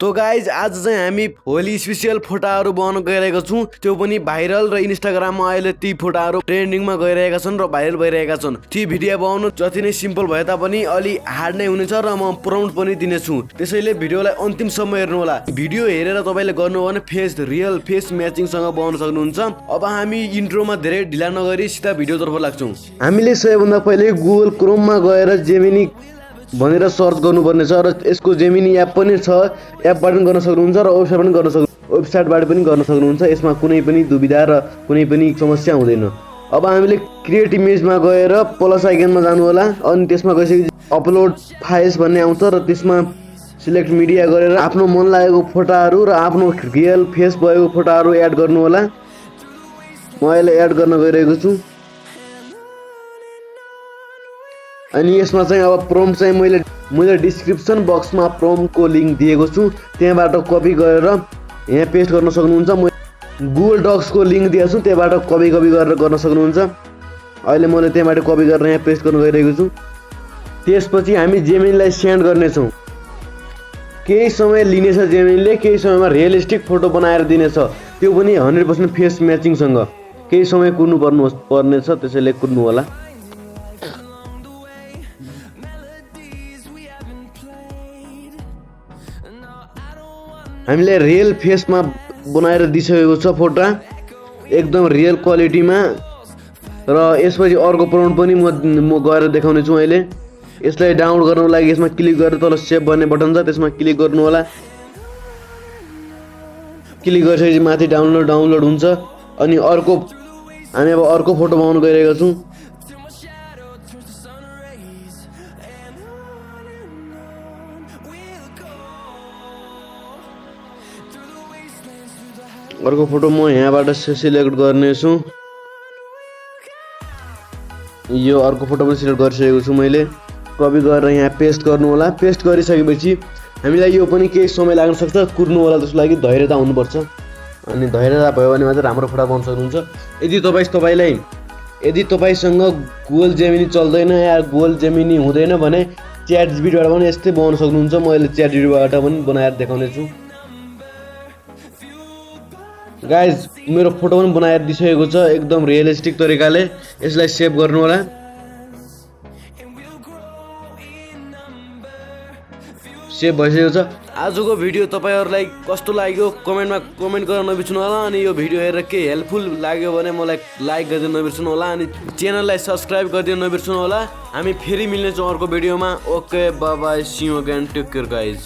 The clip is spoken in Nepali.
तो गाइज आज चाहिँ हामी होली स्पेसियल फोटाहरू बनाउन गइरहेका छौँ। त्यो पनि भाइरल र इन्स्टाग्राममा अहिले ती फोटाहरू ट्रेन्डिङमा गइरहेका छन् र भाइरल भइरहेका छन्। ती भिडियो बनाउनु जति नै सिम्पल भए तापनि अलि हार्ड नै हुनेछ र म प्रम्प्ट पनि दिनेछु। त्यसैले भिडियोलाई अन्तिमसम्म हेर्नु होला। भिडियो हेरेर तपाईले गर्नु हो भने रियल फेस म्याचिङसँग बनाउन सक्नुहुन्छ। अब हामी इन्ट्रोमा धेरै ढिला नगरी सिधा भिडियोतर्फ लाग्छौँ। हामीले सबैभन्दा पहिले गुगल क्रोममा गएर जेमिनी भनेर सर्च गर्नुपर्ने छ र यसको जेमिनी एप पनि छ। एपबाट पनि गर्न सक्नुहुन्छ र वेबसाइटबाट पनि गर्न सक्नुहुन्छ। यसमा कुनै पनि दुविधा र कुनै पनि समस्या हुँदैन। अब हामीले क्रिएट इमेजमा गएर प्लस आइकनमा जानु होला। अनि त्यसमा गइसकेपछि अपलोड फाइल्स भन्ने आउँछ र त्यसमा सिलेक्ट मिडिया गरेर आफ्नो मन लागेको फोटाहरू र आफ्नो रियल फेस भएको फोटाहरू एड गर्नु होला। म अहिले एड गर्न गइरहेको छु। अनि यसमा चाहिँ अब प्रम्प्ट चाहिँ मैले डिस्क्रिप्सन बक्समा प्रम्प्टको लिङ्क दिएको छु। त्यहाँबाट कपी गरेर यहाँ पेस्ट गर्न सक्नुहुन्छ। म गुगल डक्सको लिङ्क दिएको छु, त्यहाँबाट कपी गरेर गर्न सक्नुहुन्छ। अहिले मैले त्यहाँबाट कपी गरेर यहाँ पेस्ट गर्न गइरहेको छु। त्यसपछि हामी जेमिनीलाई सेन्ड गर्नेछौँ। केही समय लिनेछ जेमिनीले, केही समयमा रियलिस्टिक फोटो बनाएर दिनेछ। त्यो पनि 100% फेस म्याचिङसँग। केही समय कुर्नु पर्नेछ, त्यसैले कुर्नु होला। हामीले रियल फेसमा बनाएर दिइसकेको छ फोटो, एकदम रियल क्वालिटीमा। र यसपछि अर्को प्रम्प्ट पनि म गएर देखाउने छु अहिले। यसलाई डाउनलोड गर्नको लागि यसमा क्लिक गरेर तल सेभ भन्ने बटन छ, त्यसमा क्लिक गर्नु होला। क्लिक गरिसकेपछि माथि डाउनलोड हुन्छ। अनि हामी अब अर्को फोटो बनाउन गइरहेका छौँ। अर्को फोटो म यहाँबाट सिलेक्ट गर्नेछु। यो अर्को फोटो पनि सिलेक्ट गरिसकेको छु मैले। कपी गरेर यहाँ पेस्ट गर्नु होला। पेस्ट गरिसकेपछि हामीलाई यो पनि केही समय लाग्न सक्छ कुर्नु होला। त्यसको लागि धैर्यता हुनुपर्छ। अनि धैर्यता भयो भने मात्र राम्रो फोटो बनाउन सक्नुहुन्छ। यदि तपाईसँग गुगल जेमिनी चल्दैन या गुगल जेमिनी हुँदैन भने च्याट जिपीटीबाट पनि यस्तै बनाउन सक्नुहुन्छ। म अहिले च्याट जिपीटीबाट पनि बनाएर देखाउने छु। गाइज मेरो फोटो पनि बनाएर दिइसकेको छ एकदम रियलिस्टिक तरिकाले। यसलाई सेभ गर्नु होला। सेभ भइसकेको छ। आजको भिडियो तपाईहरुलाई कस्तो लाग्यो कमेन्टमा कमेन्ट गर्न नबिर्सनु होला। अनि यो भिडियो हेरेर के हेल्पफुल लाग्यो भने मलाई लाइक गरिदिनु नबिर्सनु होला। अनि च्यानललाई सब्स्क्राइब गरिदिनु नबिर्सनु होला। हामी फेरि मिल्नेछौँ अर्को भिडियोमा। Okay bye bye, see you again, take care guys.